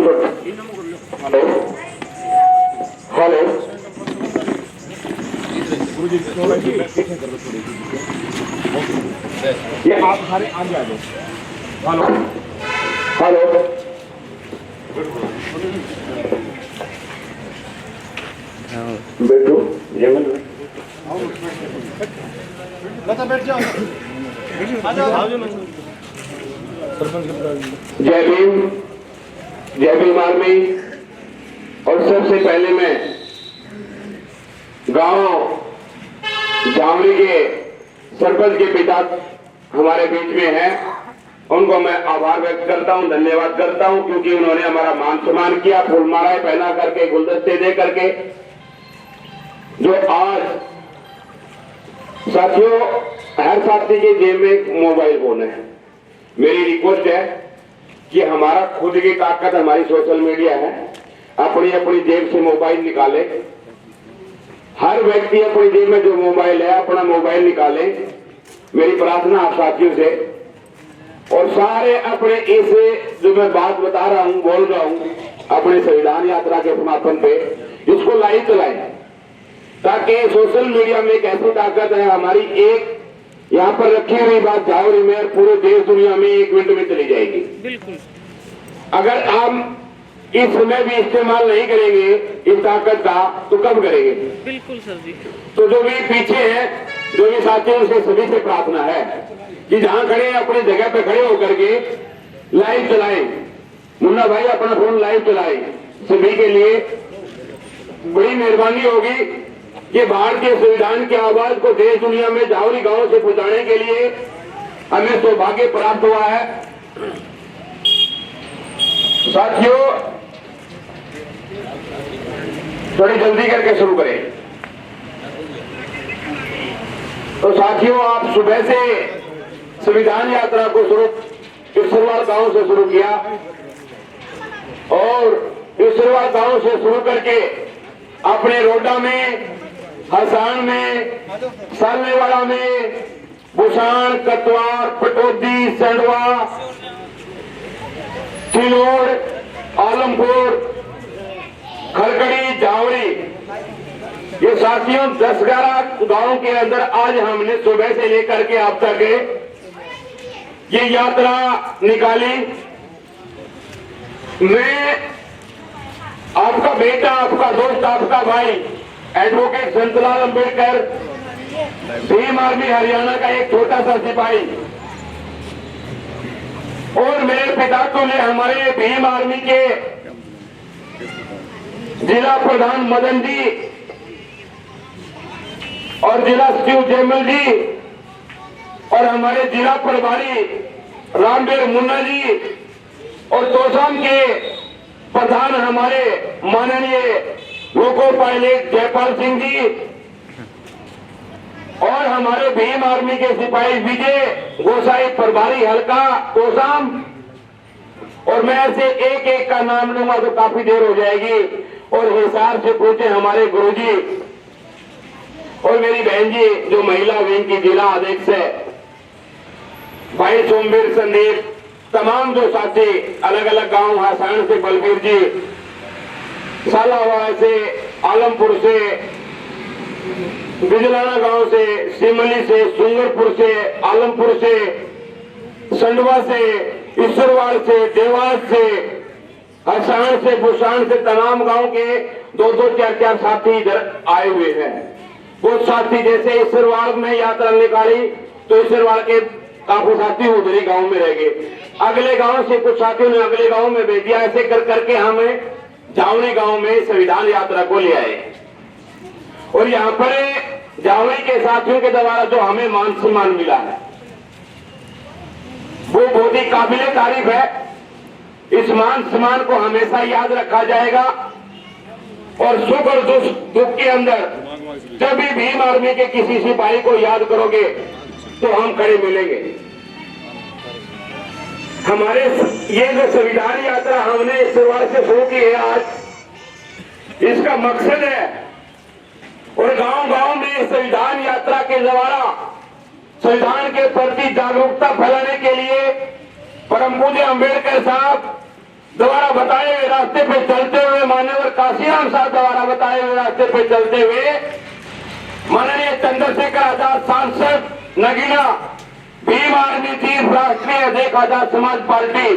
Hello hello ये आप हमारे आगे आ जाओ। हेलो हेलो बैठो बैठ जाओ। जय भीम आर्मी। और सबसे पहले मैं गांव जावरी के सरपंच के पिता हमारे बीच में हैं, उनको मैं आभार व्यक्त करता हूं, धन्यवाद करता हूं, क्योंकि उन्होंने हमारा मान सम्मान किया, फूल मालाएं पहना करके, गुलदस्ते दे करके। जो आज साथियों हर साथी के जेब में एक मोबाइल फोन है। मेरी रिक्वेस्ट है कि हमारा खुद की ताकत हमारी सोशल मीडिया है, अपनी अपनी जेब से मोबाइल निकाले। हर व्यक्ति अपनी जेब में जो मोबाइल है अपना मोबाइल निकाले, मेरी प्रार्थना आप साथियों से। और सारे अपने इस जो मैं बात बता रहा हूं, बोल रहा हूं, अपने संविधान यात्रा के समापन पे इसको लाइव चलाएं, ताकि सोशल मीडिया में एक ऐसी ताकत है हमारी, एक यहाँ पर रखी हुई बात जावरी में पूरे देश दुनिया में 1 मिनट में चली जाएगी। बिल्कुल। अगर हम इस समय भी इस्तेमाल नहीं करेंगे इस ताकत का, तो कब करेंगे? बिल्कुल सर जी। तो जो भी पीछे है, जो भी साथियों से सभी से प्रार्थना है कि जहां खड़े हैं अपनी जगह पे खड़े होकर के लाइव चलाएं। मुन्ना भाई अपना फोन लाइव चलाएं, सभी के लिए बड़ी मेहरबानी होगी कि भारतीय संविधान की आवाज को देश दुनिया में जावरी गांव से पहुंचाने के लिए हमें सौभाग्य प्राप्त हुआ है। साथियों थोड़ी जल्दी करके शुरू करें। तो साथियों आप सुबह से संविधान यात्रा को इसरवाल गांव से शुरू किया, और इसरवाल गांव से शुरू करके अपने रोडा में, हसान में, सालनेवाड़ा में, बुसान, कतवार, पटौदी, संडवा, चिनोड़, आलमपुर, खरकड़ी, जावरी, ये साथियों 10-11 गांव के अंदर आज हमने सुबह से लेकर के अब तक ये यात्रा निकाली। मैं आपका बेटा, आपका दोस्त, आपका भाई एडवोकेट संतलाल अंबेडकर, भीम आर्मी हरियाणा का एक छोटा सा सिपाही, और मेरे पिता तो ने हमारे भीम आर्मी के जिला प्रधान मदन जी और जिला सचिव जयमल जी और हमारे जिला प्रभारी रामवीर मुन्ना जी और तोसाम के प्रधान हमारे माननीय लोको पायलट जयपाल सिंह जी और हमारे भीम आर्मी के सिपाही विजय गोसाई प्रभारी हल्का तोसाम, और मैं ऐसे एक एक का नाम लूंगा तो काफी देर हो जाएगी। और हिसार से पूछे हमारे गुरुजी और मेरी बहन जी जो महिला विंग की जिला अध्यक्ष है, भाई सोमवीर संदीप, तमाम जो साथी अलग अलग गांव, हसान से बलबीर जी, सालावाड़ से, आलमपुर से, बिजलाना गांव से, सिमली से, सुंगरपुर से, आलमपुर से, संडवा से, ईश्वरवाड़ से, देवास से, हसान से, बुसान से, तमाम गांव के 2-2, 4-4 साथी इधर आए हुए हैं। वो साथी जैसे ईश्वरवाड़ में यात्रा निकाली तो ईश्वरवाड़ के काफी साथी उधर ही गांव में रह गए, अगले गांव से कुछ साथियों ने अगले गांव में भेज दिया। ऐसे कर करके हमें जावरी गांव में संविधान यात्रा को ले आए, और यहाँ पर जावरी के साथियों के द्वारा जो हमें मान सम्मान मिला है वो बहुत ही काबिले तारीफ है। इस मान सम्मान को हमेशा याद रखा जाएगा, और सुख और दुख के अंदर जब भी भीम आर्मी के किसी सिपाही को याद करोगे तो हम खड़े मिलेंगे। हमारे ये जो संविधान यात्रा हमने इस शुरुआत से शुरू की है आज, इसका मकसद है और गांव गांव में संविधान यात्रा के द्वारा संविधान के प्रति जागरूकता फैलाने के लिए परम पूज्य अंबेडकर साहब द्वारा बताए पे चलते हुए माननीय चंद्रशेखर आजाद सांसद नगीना, भीम आर्मी चीफ, राष्ट्रीय अध्यक्ष आजाद समाज पार्टी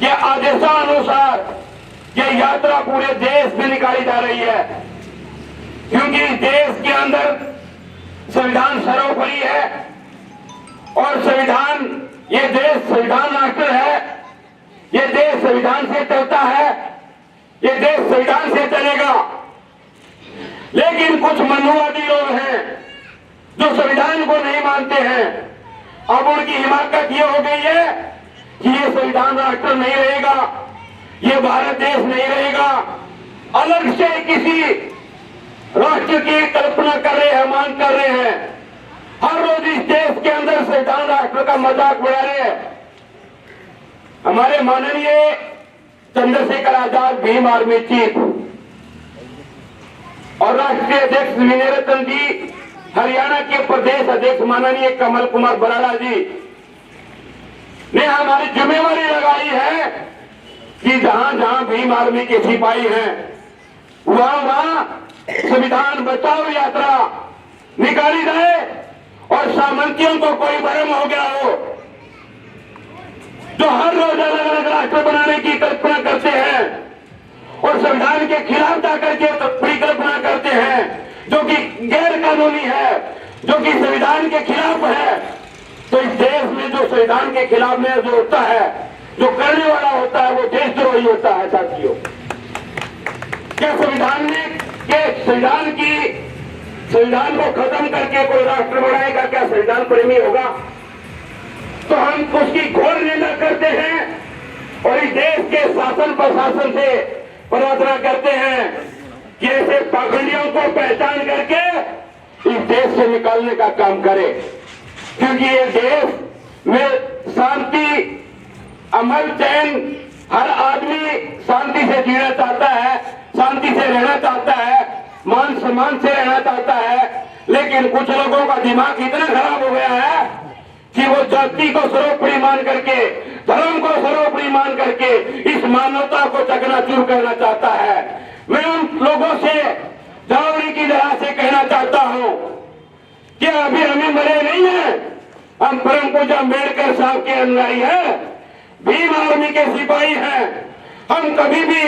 के आदेशानुसार ये यात्रा पूरे देश में निकाली जा रही है, क्योंकि इस देश के अंदर संविधान सर्वोपरि है और संविधान, ये देश संविधान राष्ट्र है, ये देश संविधान से चलता है, ये देश संविधान से चलेगा। लेकिन कुछ मनुवादी लोग हैं जो संविधान को नहीं मानते हैं। अब उनकी हिमाकत ये हो गई है कि ये संविधान राष्ट्र नहीं रहेगा, ये भारत देश नहीं रहेगा, अलग से किसी राष्ट्र की कल्पना कर रहे हैं, मांग कर रहे हैं। हर रोज इस देश के अंदर संविधान राष्ट्र का मजाक उड़ा रहे हैं। हमारे माननीय चंद्रशेखर आजाद, भीम आर्मी चीफ और राष्ट्रीय अध्यक्ष विनय रतन जी, हरियाणा के प्रदेश अध्यक्ष माननीय कमल कुमार बराला जी ने हमारी जिम्मेवारी लगाई है कि जहां जहां भीम आर्मी के सिपाही हैं वहां वहां संविधान बचाओ यात्रा निकाली जाए और सामंतियों को कोई भ्रम हो गया हो जो हर रोज अलग अलग राष्ट्र बनाने की कल्पना करते हैं और संविधान के खिलाफ जाकर के परिकल्पना करते हैं, जो कि गैर कानूनी है, जो कि संविधान के खिलाफ है। तो इस देश में जो संविधान के खिलाफ में जो होता है, जो करने वाला होता है, वो देशद्रोही होता है। साथियों, क्या संविधान को खत्म करके कोई राष्ट्र बनाएगा? क्या संविधान प्रेमी होगा? तो हम उसकी घोर निंदा करते हैं और इस देश के शासन प्रशासन से प्रार्थना करते हैं कि ऐसे पाखंडियों को पहचान करके इस देश से निकालने का काम करे, क्योंकि ये देश में शांति, अमन, चैन, हर आदमी शांति से जीना चाहता है, शांति से रहना चाहता है, मान सम्मान से रहना चाहता है। लेकिन कुछ लोगों का दिमाग इतना खराब हो गया है कि वो जाति को सर्वोपरि मान करके, धर्म को सर्वोपरि मान करके इस मानवता को चकनाचूर करना चाहता है। मैं उन लोगों से जावड़ी की तरह से कहना चाहता हूं कि अभी हमें मरे नहीं है, हम परम पूजा अम्बेडकर साहब के अनुयायी हैं, भीम आर्मी के सिपाही हैं। हम कभी भी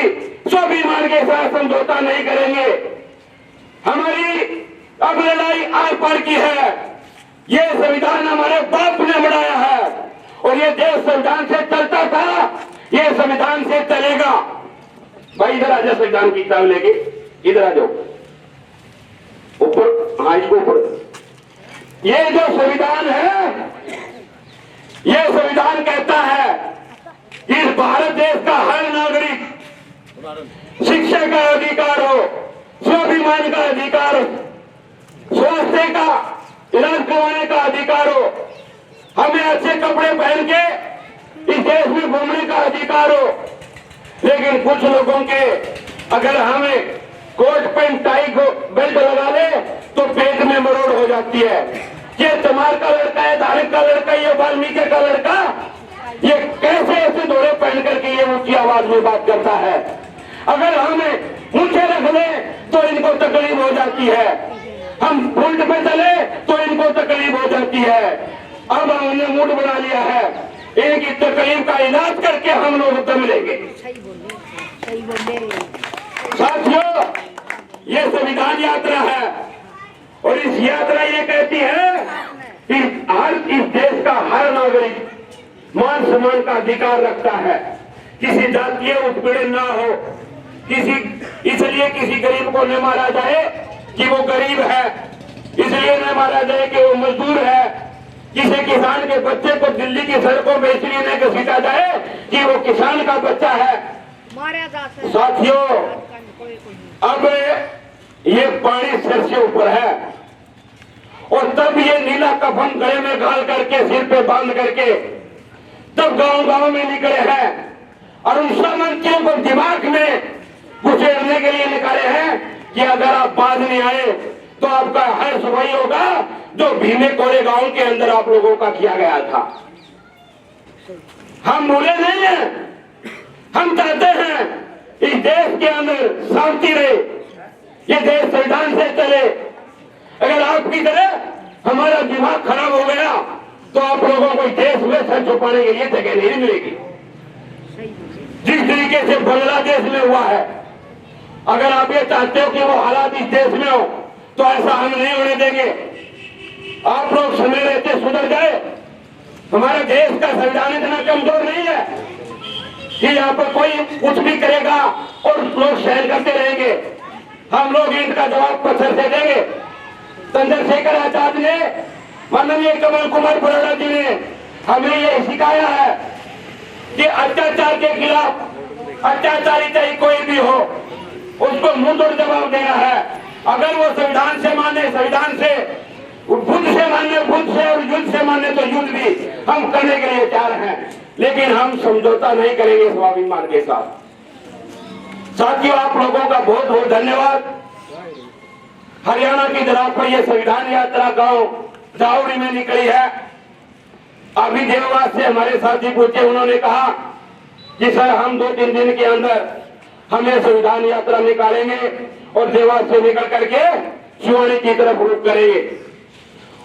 स्वाभिमान के साथ समझौता नहीं करेंगे। हमारी अब लड़ाई आर पार की है। ये संविधान हमारे बाप ने बनाया है और ये देश संविधान से चलता था, ये संविधान से चलेगा। भाई इधर आ जाओ, संविधान की किताब लेके इधर आ जाओ, ऊपर, हाँ इसको ऊपर। ये जो संविधान है, ये संविधान कहता है कि इस भारत देश का हर नागरिक शिक्षा का अधिकार हो, स्वाभिमान का अधिकार हो, स्वास्थ्य का इलाज करवाने का अधिकार हो, हमें अच्छे कपड़े पहन के इस देश में घूमने का अधिकार हो। लेकिन कुछ लोगों के अगर हमें कोट पैंट टाई को बेल्ट लगा ले तो पेट में मरोड़ हो जाती है। ये चमार का लड़का है, धारक का लड़का, ये वाल्मीकि का लड़का, ये कैसे ऐसे दौरे पहन करके ये ऊंची आवाज में बात करता है। अगर हमें मुझे रख ले तो इनको तकलीफ हो जाती है, हम उल्ट में चले तो इनको तकलीफ हो जाती है। अब हमने मूड बना लिया है, इनकी तकलीफ का इलाज करके हम लोग दम लेंगे। साथियों, ये संविधान यात्रा है और इस यात्रा ये कहती है कि इस देश का हर नागरिक मान सम्मान का अधिकार रखता है, किसी जातीय उत्पीड़न ना हो, इसलिए किसी गरीब को न मारा जाए कि वो गरीब है, इसलिए न मारा जाए कि वो मजदूर है, किसी किसान के बच्चे को दिल्ली की सड़कों में इसलिए न घसीटा जाए कि वो किसान का बच्चा है। साथियों, अब ये पानी सिर से ऊपर है और तब ये नीला कफन गले में घाल करके, सिर पे बांध करके तब गांव गांव में निकले हैं और उन सामंतियों को दिमाग में घुसेड़ने के लिए निकाले हैं कि अगर आप बाद में आए तो आपका हर्ष वही होगा जो भीमे कोरे गांव के अंदर आप लोगों का किया गया था। हम भूले नहीं हैं, हम चाहते हैं इस देश के अंदर शांति रहे, ये देश संविधान से चले। अगर आपकी तरह हमारा दिमाग खराब हो गया तो आप लोगों को देश में सर छुपाने के लिए जगह नहीं मिलेगी। जिस तरीके से बांग्लादेश में हुआ है, अगर आप ये चाहते हो कि वो हालात इस देश में हो तो ऐसा हम नहीं होने देंगे। आप लोग समय रहते सुधर जाए। हमारे देश का संविधान इतना कमजोर नहीं है कि यहाँ पर कोई कुछ भी करेगा और लोग सहन करते रहेंगे। हम लोग इनका जवाब पत्थर से देंगे। चंद्रशेखर आजाद ने, माननीय कमल कुमार बराड़ा जी ने हमें ये सिखाया है कि अत्याचार के खिलाफ, अत्याचारी चाहे कोई भी हो, उसको मुंहतोड़ जवाब देना है। अगर वो संविधान से माने, संविधान से, बुद्ध से माने बुद्ध से, और युद्ध से माने तो युद्ध भी हम करने के लिए तैयार हैं, लेकिन हम समझौता नहीं करेंगे स्वाभिमान के साथ। साथियों, आप लोगों का बहुत बहुत धन्यवाद। हरियाणा की तरफ पर यह संविधान यात्रा गांव जावड़ी में निकली है। अभी देवास से हमारे साथी पूछे, उन्होंने कहा कि सर हम 2-3 दिन के अंदर हम ये संविधान यात्रा निकालेंगे और देवास से निकल करके शिवानी की तरफ रुख करेंगे।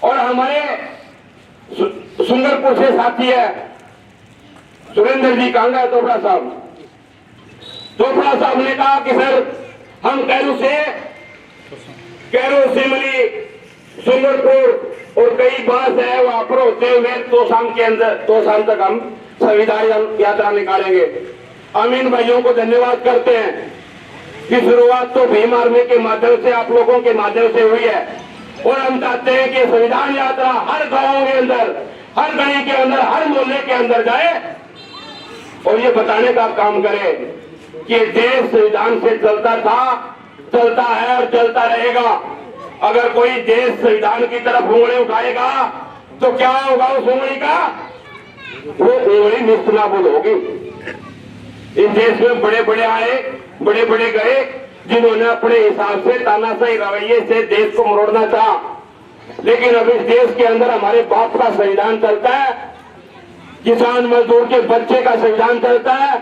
और हमारे सुंदरपुर से साथी है सुरेंद्र जी कांगा तोपड़ा साहब ने कहा कि सर हम कैरू सिमली, सुंदरपुर और कई बास है वहां पर होते हुए तोशाम तक हम संविधान यात्रा निकालेंगे। हम इन भाइयों को धन्यवाद करते हैं कि शुरुआत तो भीम आर्मी के माध्यम से, आप लोगों के माध्यम से हुई है, और हम चाहते हैं कि संविधान यात्रा हर गांव के अंदर, हर गली के अंदर, हर मोहल्ले के अंदर जाए और ये बताने का काम करे कि देश संविधान से चलता था, चलता है और चलता रहेगा। अगर कोई देश संविधान की तरफ उंगली उठाएगा तो क्या होगा उस उंगली का? वो उंगली निस्तनाबूद होगी। इस देश में बड़े बड़े आए, बड़े बड़े गए, जिन्होंने अपने हिसाब से तानाशाही रवैये से देश को मरोड़ना चाहा, लेकिन अब इस देश के अंदर हमारे बाप का संविधान चलता है, किसान मजदूर के बच्चे का संविधान चलता है।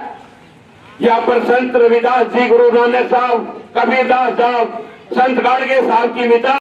यहाँ पर संत रविदास जी, गुरु नानक साहब, कबीरदास साहब, संत गाड़गे साहब की मिता